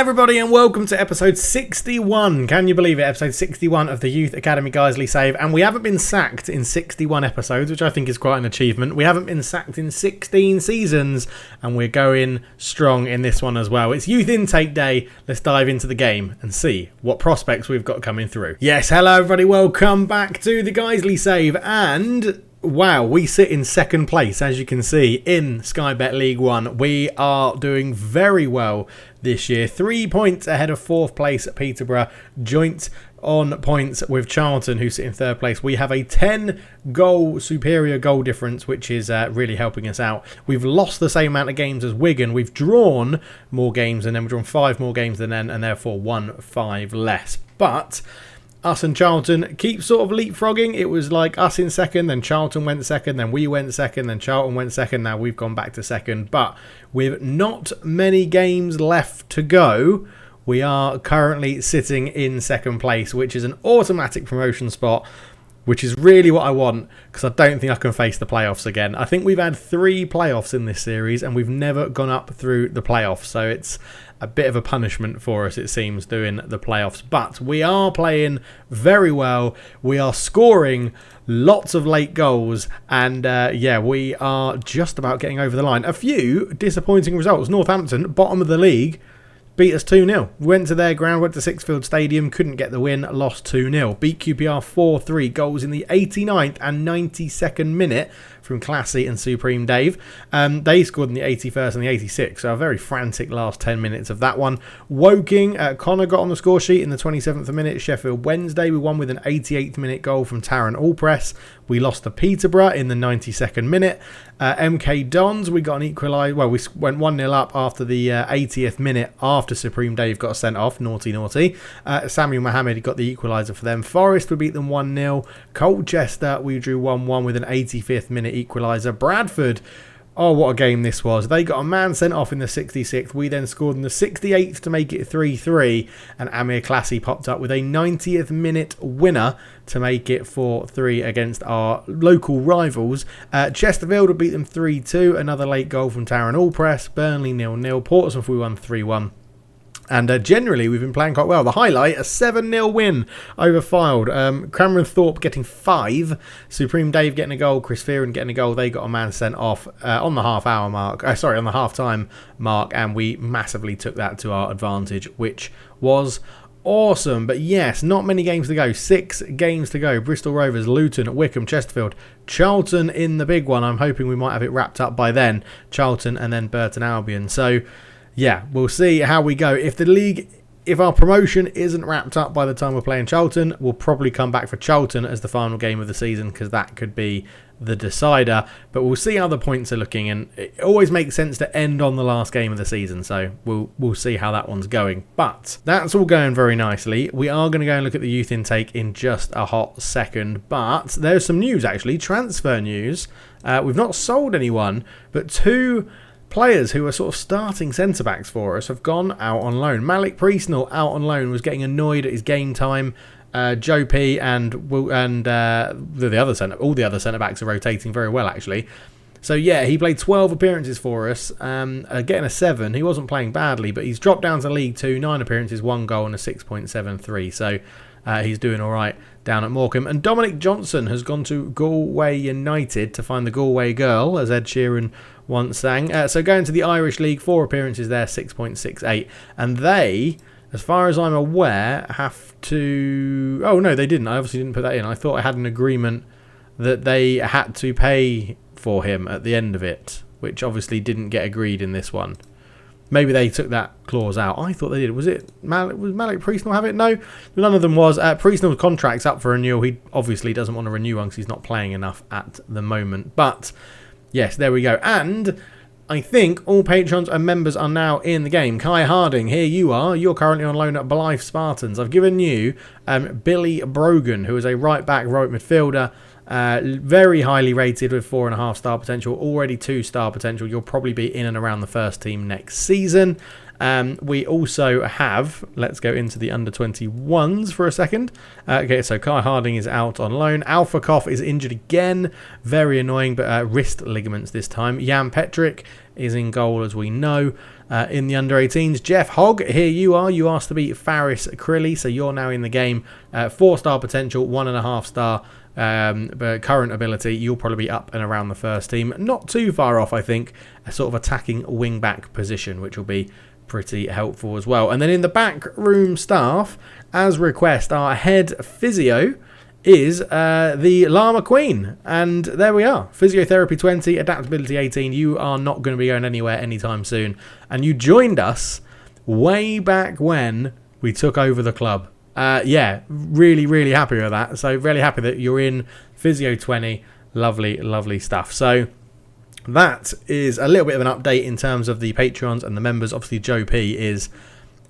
everybody and welcome to episode 61. Can you believe it? Episode 61 of the Youth Academy Guiseley Save. And we haven't been sacked in 61 episodes, which I think is quite an achievement. We haven't been sacked in 16 seasons, and we're going strong in this one as well. It's Youth Intake Day. Let's dive into the game and see what prospects we've got coming through. Yes, hello everybody. Welcome back to the Guiseley Save. And wow, we sit in second place, as you can see, in Sky Bet League 1. We are doing very well this year. 3 points ahead of fourth place at Peterborough, joint on points with Charlton, who sit in third place. We have a 10-goal superior goal difference, which is really helping us out. We've lost the same amount of games as Wigan. We've drawn more games than them. We've drawn 5 more games than them, and therefore 1-5 less. But us and Charlton keep sort of leapfrogging. It was like us in second, then Charlton went second, then we went second, then Charlton went second. Now we've gone back to second. But with not many games left to go, we are currently sitting in second place, which is an automatic promotion spot, which is really what I want, because I don't think I can face the playoffs again. I think we've had 3 playoffs in this series, and we've never gone up through the playoffs. So it's a bit of a punishment for us, it seems, doing the playoffs. But we are playing very well. We are scoring lots of late goals. And yeah, we are just about getting over the line. A few disappointing results. Northampton, bottom of the league, beat us 2-0. Went to their ground, went to Sixfield Stadium, couldn't get the win, lost 2-0. Beat QPR 4-3, goals in the 89th and 92nd minute from Classy and Supreme Dave. They scored in the 81st and the 86th, so a very frantic last 10 minutes of that one. Woking, Connor got on the score sheet in the 27th minute. Sheffield Wednesday, we won with an 88th minute goal from Taron Allpress. We lost to Peterborough in the 92nd minute. MK Dons, we got an equaliser. Well, we went 1-0 up after the 80th minute after Supreme Dave got sent off. Naughty, naughty. Samuel Mohammed got the equaliser for them. Forest, we beat them 1-0. Colchester, we drew 1-1 with an 85th minute equaliser. Bradford, oh, what a game this was. They got a man sent off in the 66th. We then scored in the 68th to make it 3-3. And Amir Classy popped up with a 90th minute winner to make it 4-3 against our local rivals. Chesterfield would beat them 3-2. Another late goal from Taron Allpress. Burnley 0-0. Portsmouth we won 3-1. And generally, we've been playing quite well. The highlight, a 7-0 win over Fylde. Cameron Thorpe getting 5. Supreme Dave getting a goal. Chris Fearon getting a goal. They got a man sent off on the half-hour mark. On the half-time mark. And we massively took that to our advantage, which was awesome. But yes, not many games to go. 6 games to go. Bristol Rovers, Luton, Wickham, Chesterfield, Charlton in the big one. I'm hoping we might have it wrapped up by then. Charlton and then Burton Albion. So yeah, we'll see how we go. If our promotion isn't wrapped up by the time we're playing Charlton, we'll probably come back for Charlton as the final game of the season, because that could be the decider. But we'll see how the points are looking, and it always makes sense to end on the last game of the season. So we'll see how that one's going. But that's all going very nicely. We are going to go and look at the youth intake in just a hot second. But there's some news, actually, transfer news. We've not sold anyone, but 2 players who are sort of starting centre-backs for us have gone out on loan. Malik Priestnall out on loan, was getting annoyed at his game time. Joe P and all the other centre-backs are rotating very well, actually. So yeah, he played 12 appearances for us, getting a 7. He wasn't playing badly, but he's dropped down to League 2, 9 appearances, 1 goal and a 6.73. So he's doing all right down at Morecambe. And Dominic Johnson has gone to Galway United to find the Galway girl, as Ed Sheeran once sang. So going to the Irish League, 4 appearances there, 6.68. And they, as far as I'm aware, have to... Oh, no, they didn't. I obviously didn't put that in. I thought I had an agreement that they had to pay for him at the end of it, which obviously didn't get agreed in this one. Maybe they took that clause out. I thought they did. Was Malik Priestnall have it? No, none of them was. Priestnall's contract's up for renewal. He obviously doesn't want to renew one because he's not playing enough at the moment. But yes, there we go. And I think all patrons and members are now in the game. Kai Harding, here you are. You're currently on loan at Blythe Spartans. I've given you Billy Brogan, who is a right-back, right midfielder. Very highly rated with 4.5 star potential, already 2 star potential. You'll probably be in and around the first team next season. We also have, let's go into the under 21s for a second. Okay, so Kai Harding is out on loan. Alpha Koff is injured again, very annoying, but wrist ligaments this time. Jan Petrick is in goal, as we know. in the under-18s. Jeff Hogg, here you are. You asked to beat Faris Crilly, so you're now in the game. 4-star potential, 1.5-star but current ability. You'll probably be up and around the first team. Not too far off, I think. A sort of attacking wing-back position, which will be pretty helpful as well. And then in the back room staff, as request, our head physio is the Llama Queen. And there we are. Physiotherapy 20, adaptability 18. You are not going to be going anywhere anytime soon. And you joined us way back when we took over the club. Yeah, really, really happy with that. So really happy that you're in Physio 20. Lovely, lovely stuff. So that is a little bit of an update in terms of the Patreons and the members. Obviously, Joe P is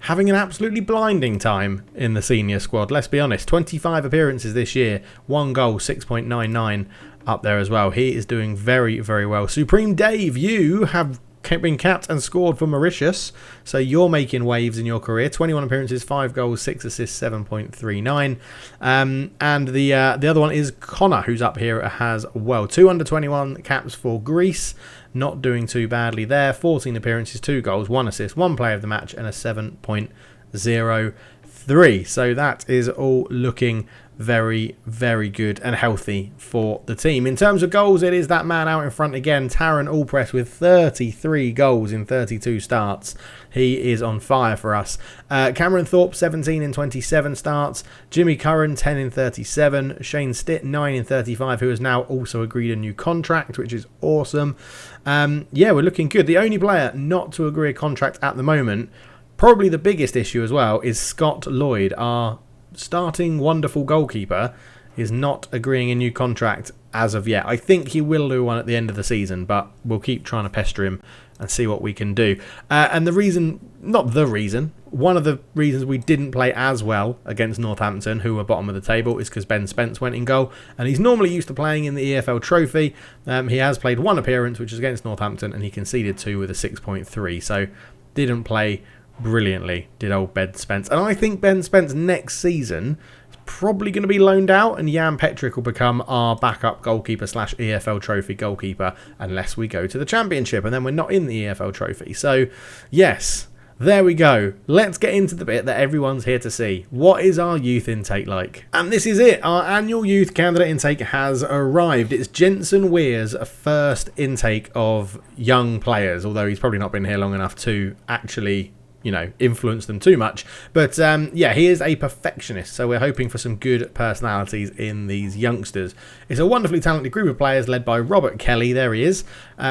having an absolutely blinding time in the senior squad. Let's be honest, 25 appearances this year, 1 goal, 6.99 up there as well. He is doing very, very well. Supreme Dave, you have been capped and scored for Mauritius, so you're making waves in your career. 21 appearances, 5 goals, 6 assists, 7.39. And the other one is Connor, who's up here, has, well, 2 under-21 caps for Greece. Not doing too badly there. 14 appearances, 2 goals, 1 assist, 1 player of the match, and a 7.03. So that is all looking very, very good and healthy for the team. In terms of goals, it is that man out in front again, Taron Allpress, with 33 goals in 32 starts. He is on fire for us. Cameron Thorpe, 17 in 27 starts. Jimmy Curran, 10 in 37. Shane Stitt, 9 in 35, who has now also agreed a new contract, which is awesome. Yeah, we're looking good. The only player not to agree a contract at the moment, probably the biggest issue as well, is Scott Lloyd, our starting wonderful goalkeeper, is not agreeing a new contract as of yet. I think he will do one at the end of the season, but we'll keep trying to pester him and see what we can do. And the reason, not the reason, one of the reasons we didn't play as well against Northampton, who were bottom of the table, is because Ben Spence went in goal, and he's normally used to playing in the EFL Trophy. He has played 1 appearance, which is against Northampton, and he conceded 2 with a 6.3, so didn't play brilliantly, did old Ben Spence. And I think Ben Spence next season is probably going to be loaned out, and Jan Petrick will become our backup goalkeeper / EFL Trophy goalkeeper unless we go to the Championship, and then we're not in the EFL Trophy. So yes, there we go. Let's get into the bit that everyone's here to see. What is our youth intake like? And this is it. Our annual youth candidate intake has arrived. It's Jensen Weir's first intake of young players, although he's probably not been here long enough to actually, you know, influence them too much. But yeah, he is a perfectionist, so we're hoping for some good personalities in these youngsters. It's a wonderfully talented group of players led by Robert Kelly. There he is.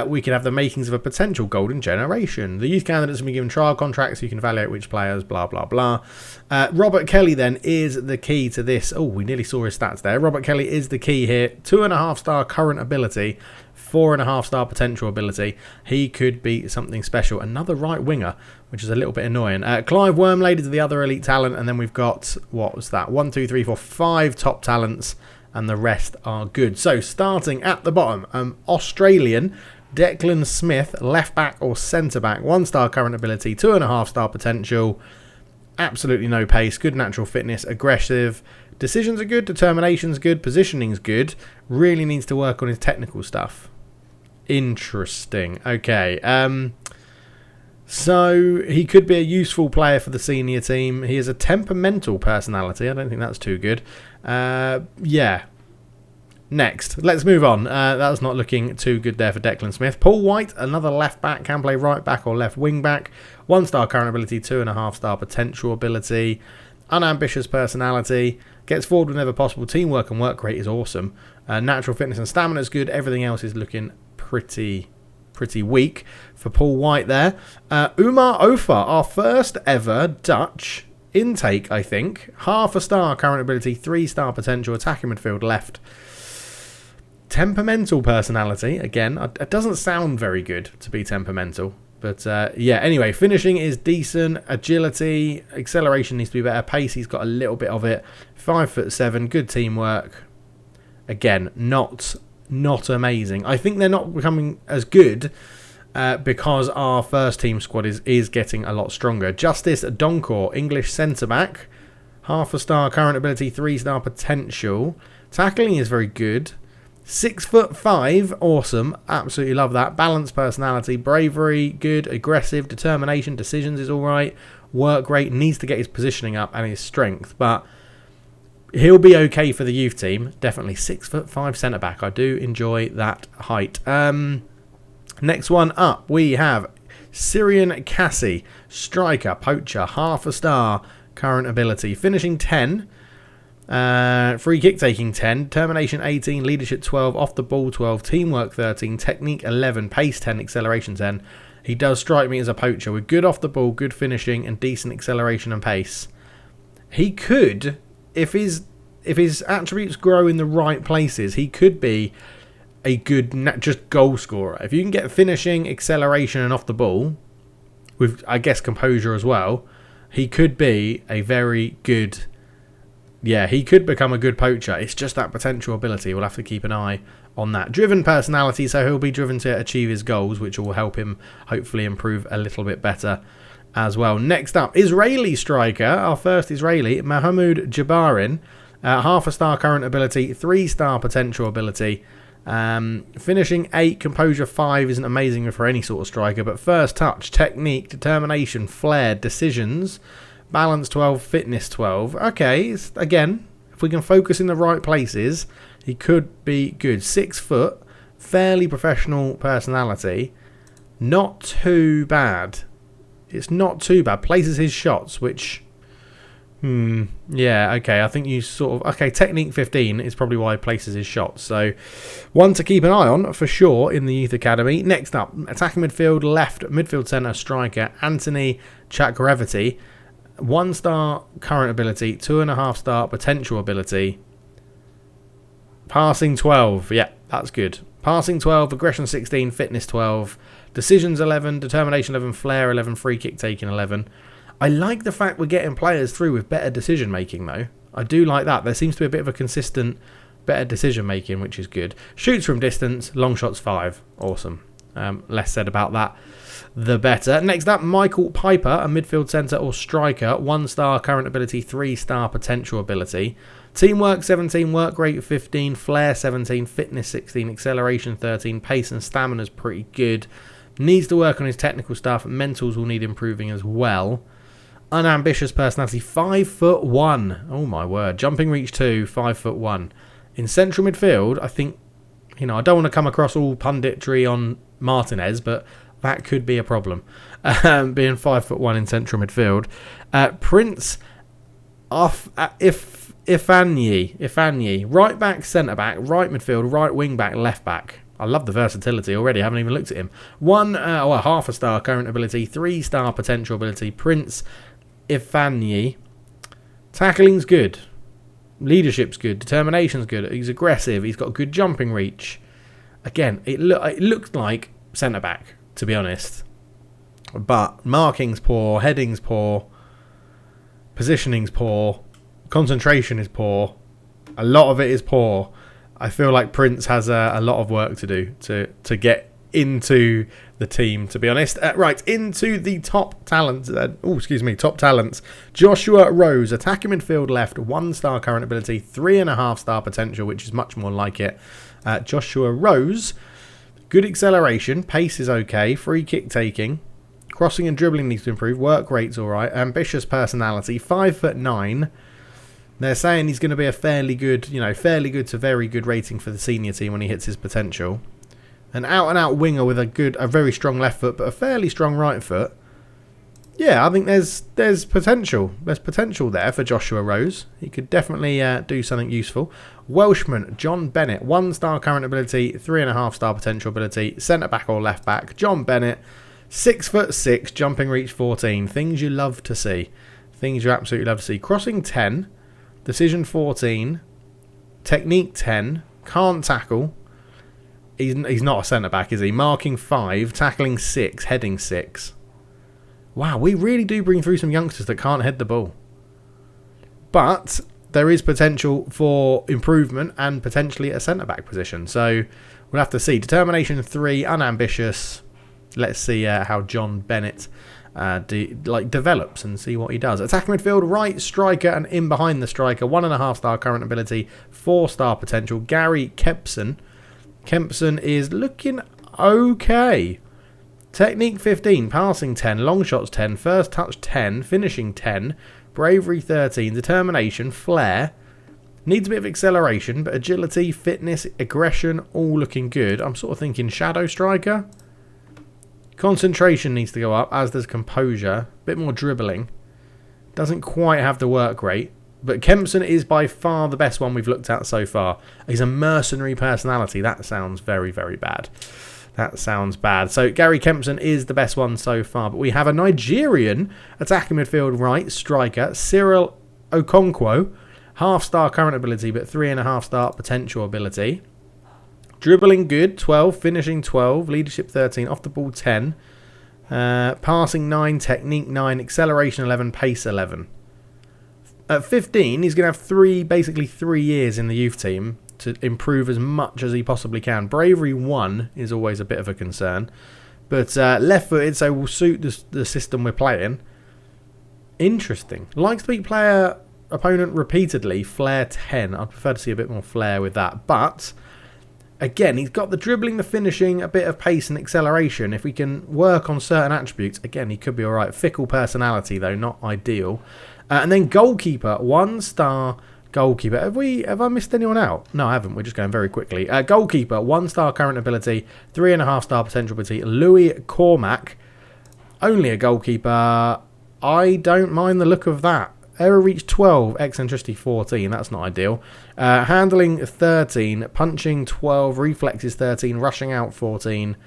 We could have the makings of a potential golden generation. The youth candidates will be given trial contracts so you can evaluate which players, blah, blah, blah. Robert Kelly then is the key to this. Oh, we nearly saw his stats there. Robert Kelly is the key here. 2.5-star current ability, 4.5-star potential ability. He could be something special. Another right winger, which is a little bit annoying. Clive Wormlade is the other elite talent, and then we've got, what was that? 1, 2, 3, 4, 5 top talents, and the rest are good. So starting at the bottom, Australian Declan Smith, left back or centre back, 1-star current ability, 2.5-star potential, absolutely no pace, good natural fitness, aggressive. Decisions are good, determination's good, positioning's good. Really needs to work on his technical stuff. Interesting. Okay. So he could be a useful player for the senior team. He is a temperamental personality. I don't think that's too good. Yeah. Next, let's move on. That's not looking too good there for Declan Smith. Paul White, another left back, can play right back or left wing back. 1-star current ability, 2.5-star potential ability. Unambitious personality. Gets forward whenever possible. Teamwork and work rate is awesome. Natural fitness and stamina is good. Everything else is looking pretty weak for Paul White there. Umar Ofar, our first ever Dutch intake, I think. 0.5-star current ability, 3-star potential, attacking midfield left. Temperamental personality, again, it doesn't sound very good to be temperamental. But yeah, anyway, finishing is decent. Agility, acceleration needs to be better. Pace, he's got a little bit of it. 5'7", good teamwork. Again, not amazing. I think they're not becoming as good because our first team squad is getting a lot stronger. Justice Donkor, English centre-back. 0.5-star current ability, 3-star potential. Tackling is very good. 6'5", awesome, absolutely love that. Balanced personality, bravery, good, aggressive, determination, decisions is alright, work rate, needs to get his positioning up and his strength, but he'll be okay for the youth team. Definitely 6'5" centre back. I do enjoy that height. Next one up, we have Syrian Cassie, striker, poacher, half a star, current ability, finishing 10. Free kick taking 10, determination 18, leadership 12, off the ball 12, teamwork 13, technique 11, pace 10, acceleration 10. He does strike me as a poacher with good off the ball, good finishing, and decent acceleration and pace. He could, if his attributes grow in the right places, he could be a good just goal scorer. If you can get finishing, acceleration, and off the ball, with I guess composure as well, he could be a very good. Yeah, he could become a good poacher. It's just that potential ability. We'll have to keep an eye on that. Driven personality, so he'll be driven to achieve his goals, which will help him hopefully improve a little bit better as well. Next up, Israeli striker. Our first Israeli, Mahmoud Jabarin. Half a star current ability, 3-star potential ability. Finishing 8, composure 5 isn't amazing for any sort of striker, but first touch, technique, determination, flair, decisions, balance 12, fitness 12. Okay, again, if we can focus in the right places, he could be good. 6 foot, fairly professional personality. Not too bad. It's not too bad. Places his shots, which... yeah, okay, I think you sort of... Okay, technique 15 is probably why he places his shots. So, one to keep an eye on, for sure, in the Youth Academy. Next up, attacking midfield, left midfield centre striker, Anthony Chakravarty. 1-star current ability, 2.5-star potential ability. Passing 12, yeah, that's good. Passing 12, aggression 16, fitness 12, decisions 11, determination 11, flair 11, free kick taking 11. I like the fact we're getting players through with better decision making though. I do like that. There seems to be a bit of a consistent better decision making, which is good. Shoots from distance, long shots 5. Awesome. Less said about that, the better. Next up, Michael Piper, a midfield centre or striker. 1-star current ability, 3-star potential ability. Teamwork 17, work rate 15, flair 17, fitness 16, acceleration 13, pace and stamina is pretty good. Needs to work on his technical stuff. Mentals will need improving as well. Unambitious personality, 5'1". Oh my word. Jumping reach 2, 5'1". In central midfield, I think, I don't want to come across all punditry on Martinez, but that could be a problem. Being 5'1" in central midfield. Prince Ifanyi, right back, centre back, right midfield, right wing back, left back. I love the versatility already. I haven't even looked at him. Half a star current ability, 3-star potential ability. Prince Ifanyi. Tackling's good. Leadership's good. Determination's good. He's aggressive. He's got good jumping reach. Again, it looks like centre back, to be honest. But marking's poor, heading's poor, positioning's poor, concentration is poor. A lot of it is poor. I feel like Prince has a lot of work to do to get into the team, to be honest. Right, into the top talents. Top talents. Joshua Rose, attacking midfield left, 1-star current ability, 3.5-star potential, which is much more like it. Joshua Rose, good acceleration, pace is okay, free kick taking, crossing and dribbling needs to improve, work rate's alright, ambitious personality, 5'9". They're saying he's going to be a fairly good to very good rating for the senior team when he hits his potential. An out-and-out winger with a very strong left foot, but a fairly strong right foot. Yeah, I think there's potential. There's potential there for Joshua Rose. He could definitely do something useful. Welshman John Bennett, 1-star current ability, 3.5-star potential ability, centre back or left back. John Bennett, 6'6", jumping reach 14. Things you love to see. Things you absolutely love to see. Crossing 10, decision 14, technique 10, can't tackle. He's not a centre back, is he? Marking 5, tackling 6, heading 6. Wow, we really do bring through some youngsters that can't head the ball. But there is potential for improvement and potentially a centre-back position. So we'll have to see. Determination 3, unambitious. Let's see how John Bennett develops and see what he does. Attacking midfield, right striker and in behind the striker. 1.5-star current ability, 4-star potential. Gary Kepson. Kempson is looking okay. Technique 15, passing 10, long shots 10, first touch 10, finishing 10, bravery 13, determination, flair. Needs a bit of acceleration, but agility, fitness, aggression, all looking good. I'm sort of thinking shadow striker. Concentration needs to go up, as does composure. A bit more dribbling. Doesn't quite have the work rate. But Kempson is by far the best one we've looked at so far. He's a mercenary personality. That sounds very, very bad. That sounds bad. So Gary Kempson is the best one so far. But we have a Nigerian attacking midfield right striker, Cyril Okonkwo. Half-star current ability, but 3.5-star potential ability. Dribbling good, 12. Finishing 12. Leadership 13. Off the ball 10. Passing 9. Technique 9. Acceleration 11. Pace 11. At 15, he's going to have basically 3 years in the youth team to improve as much as he possibly can. Bravery 1 is always a bit of a concern. But left-footed, so will suit the system we're playing. Interesting. Likes to beat opponent repeatedly. Flair 10. I'd prefer to see a bit more flair with that. But again, he's got the dribbling, the finishing, a bit of pace and acceleration. If we can work on certain attributes, again, he could be all right. Fickle personality, though, not ideal. And then goalkeeper, 1-star goalkeeper. Have I missed anyone out? No, I haven't. We're just going very quickly. Goalkeeper, 1-star current ability, 3.5-star potential ability. Louis Cormac, only a goalkeeper. I don't mind the look of that. Error reach 12, eccentricity 14, that's not ideal. Handling 13, punching 12, reflexes 13, rushing out 14.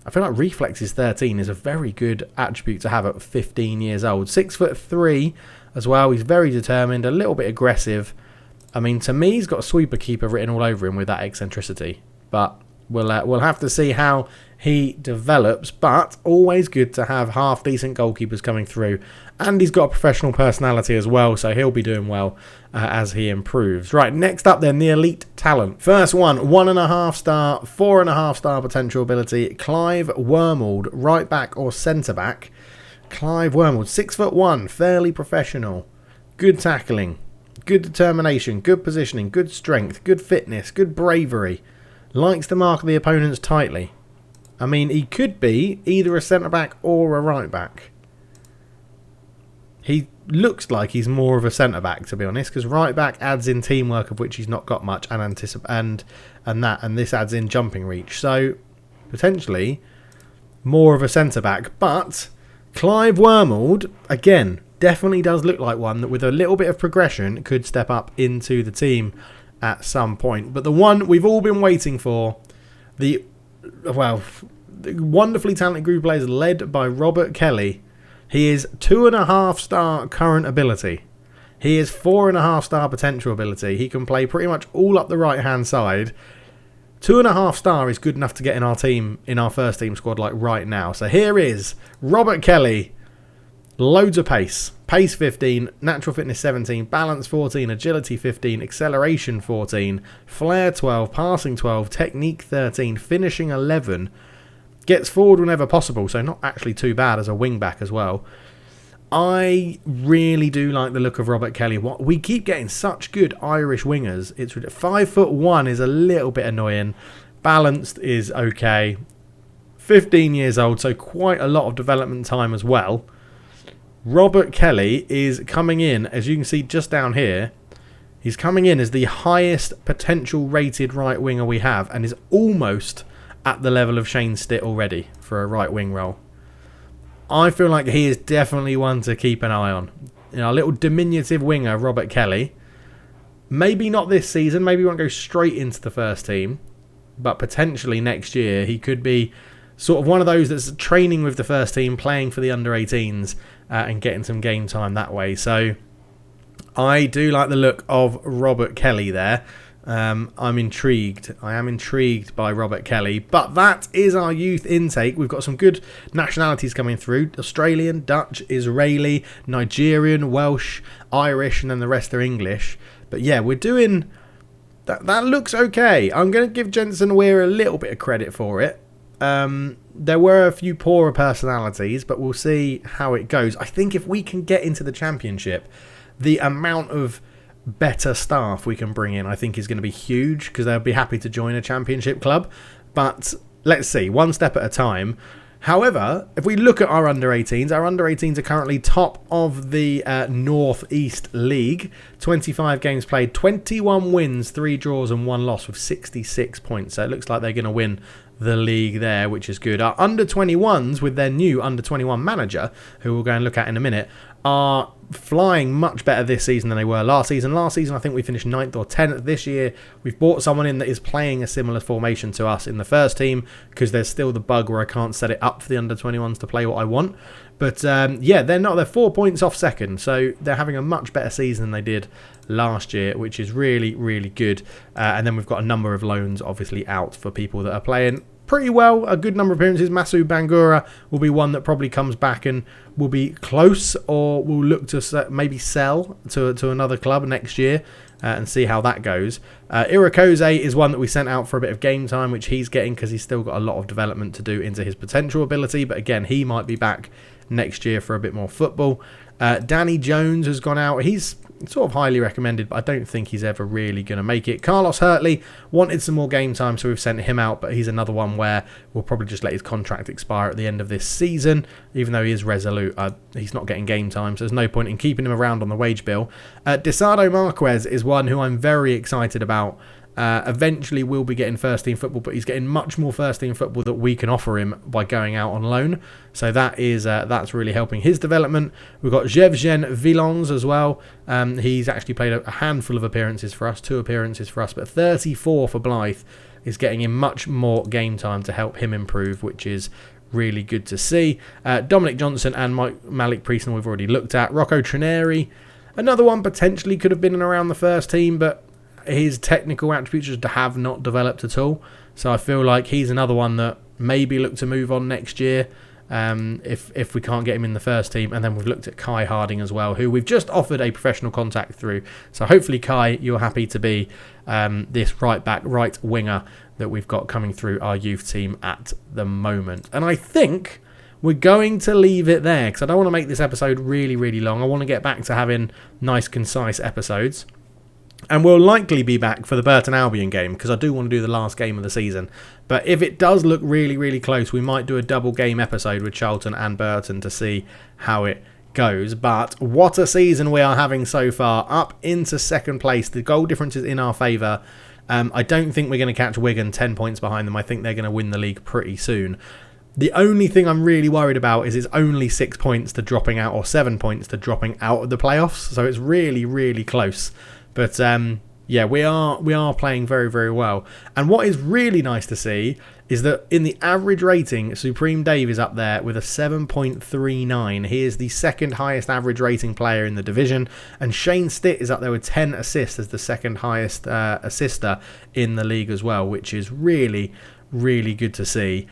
I feel like reflexes 13 is a very good attribute to have at 15 years old. 6'3" as well, he's very determined, a little bit aggressive. I mean, to me, he's got a sweeper keeper written all over him with that eccentricity. But we'll have to see how he develops, but always good to have half-decent goalkeepers coming through. And he's got a professional personality as well, so he'll be doing well as he improves. Right, next up then, the elite talent. First one, 1.5-star, 4.5-star potential ability, Clive Wormald, right back or centre back. Clive Wormald, 6'1", fairly professional, good tackling, good determination, good positioning, good strength, good fitness, good bravery. Likes to mark the opponents tightly. I mean, he could be either a centre-back or a right-back. He looks like he's more of a centre-back, to be honest, because right-back adds in teamwork, of which he's not got much, and this adds in jumping reach. So, potentially, more of a centre-back. But Clive Wormald, again, definitely does look like one that with a little bit of progression could step up into the team at some point. But the one we've all been waiting for, the wonderfully talented group of players led by Robert Kelly. He is 2.5-star current ability. He is 4.5-star potential ability. He can play pretty much all up the right-hand side. 2.5-star is good enough to get in our team, in our first team squad, like right now. So here is Robert Kelly. Loads of pace. Pace 15, natural fitness 17, balance 14, agility 15, acceleration 14, flair 12, passing 12, technique 13, finishing 11. Gets forward whenever possible, so not actually too bad as a wing back as well. I really do like the look of Robert Kelly. We keep getting such good Irish wingers. It's 5'1" is a little bit annoying. Balanced is okay. 15 years old, so quite a lot of development time as well. Robert Kelly is coming in, as you can see just down here, he's coming in as the highest potential rated right winger we have, and is almost at the level of Shane Stitt already for a right wing role. I feel like he is definitely one to keep an eye on. You know, a little diminutive winger, Robert Kelly. Maybe not this season, maybe he won't go straight into the first team, but potentially next year he could be sort of one of those that's training with the first team, playing for the under-18s and getting some game time that way. So I do like the look of Robert Kelly there. I'm intrigued. I am intrigued by Robert Kelly. But that is our youth intake. We've got some good nationalities coming through. Australian, Dutch, Israeli, Nigerian, Welsh, Irish, and then the rest are English. But yeah, we're doing... That looks okay. I'm going to give Jensen Weir a little bit of credit for it. There were a few poorer personalities, but we'll see how it goes. I think if we can get into the championship, the amount of better staff we can bring in, I think is going to be huge, because they'll be happy to join a championship club. But let's see, one step at a time. However, if we look at our under-18s are currently top of the North East League. 25 games played, 21 wins, 3 draws and 1 loss with 66 points. So it looks like they're going to win the league there, which is good. Our under-21s, with their new under-21 manager, who we'll go and look at in a minute, are flying much better this season than they were last season. Last season, I think we finished 9th or 10th. This year, we've brought someone in that is playing a similar formation to us in the first team, because there's still the bug where I can't set it up for the under-21s to play what I want. But yeah, they're 4 points off second, so they're having a much better season than they did last year, which is really, really good. And then we've got a number of loans obviously out for people that are playing pretty well, a good number of appearances. Masu Bangura will be one that probably comes back and will be close, or will look to maybe sell to another club next year and see how that goes. Irakoze is one that we sent out for a bit of game time, which he's getting because he's still got a lot of development to do into his potential ability, but again, he might be back next year for a bit more football. Danny Jones has gone out. He's sort of highly recommended, but I don't think he's ever really going to make it. Carlos Hurtley wanted some more game time, so we've sent him out, but he's another one where we'll probably just let his contract expire at the end of this season. Even though he is resolute, he's not getting game time, so there's no point in keeping him around on the wage bill. Desardo Marquez is one who I'm very excited about. Eventually will be getting first team football, but he's getting much more first team football that we can offer him by going out on loan. So that is that's really helping his development. We've got Jevgen Villons as well. He's actually played a handful of appearances for us, 2 appearances for us, but 34 for Blythe is getting him much more game time to help him improve, which is really good to see. Dominic Johnson and Malik Priestner we've already looked at. Rocco Trineri, another one potentially could have been in around the first team, but his technical attributes just have not developed at all. So I feel like he's another one that maybe look to move on next year if we can't get him in the first team. And then we've looked at Kai Harding as well, who we've just offered a professional contact through. So hopefully, Kai, you're happy to be this right winger that we've got coming through our youth team at the moment. And I think we're going to leave it there, because I don't want to make this episode really, really long. I want to get back to having nice, concise episodes. And we'll likely be back for the Burton Albion game, because I do want to do the last game of the season. But if it does look really, really close, we might do a double game episode with Charlton and Burton to see how it goes. But what a season we are having so far. Up into second place. The goal difference is in our favour. I don't think we're going to catch Wigan 10 points behind them. I think they're going to win the league pretty soon. The only thing I'm really worried about is it's only 6 points to dropping out, or 7 points to dropping out of the playoffs. So it's really, really close. But yeah, we are playing very, very well. And what is really nice to see is that in the average rating, Supreme Dave is up there with a 7.39. He is the second highest average rating player in the division. And Shane Stitt is up there with 10 assists as the second highest assister in the league as well, which is really, really good to see.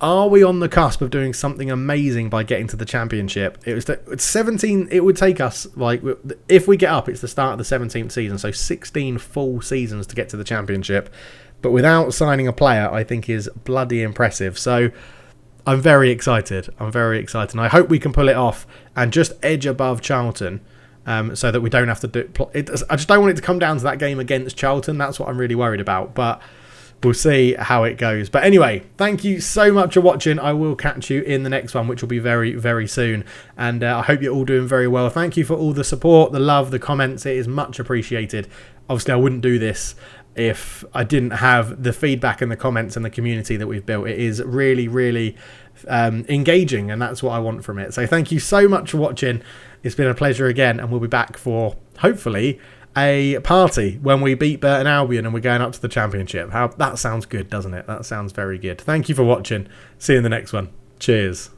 Are we on the cusp of doing something amazing by getting to the championship? It's 17. It would take us, like, if we get up, it's the start of the 17th season, so 16 full seasons to get to the championship. But without signing a player, I think is bloody impressive. So I'm very excited. And I hope we can pull it off and just edge above Charlton, so that we don't have to do it. I just don't want it to come down to that game against Charlton. That's what I'm really worried about. But we'll see how it goes. But anyway, thank you so much for watching. I will catch you in the next one, which will be very, very soon. And I hope you're all doing very well. Thank you for all the support, the love, the comments. It is much appreciated. Obviously, I wouldn't do this if I didn't have the feedback and the comments and the community that we've built. It is really, really engaging, and that's what I want from it. So thank you so much for watching. It's been a pleasure again, and we'll be back for, hopefully, a party when we beat Burton Albion and we're going up to the championship. That sounds good, doesn't it? That sounds very good. Thank you for watching. See you in the next one. Cheers.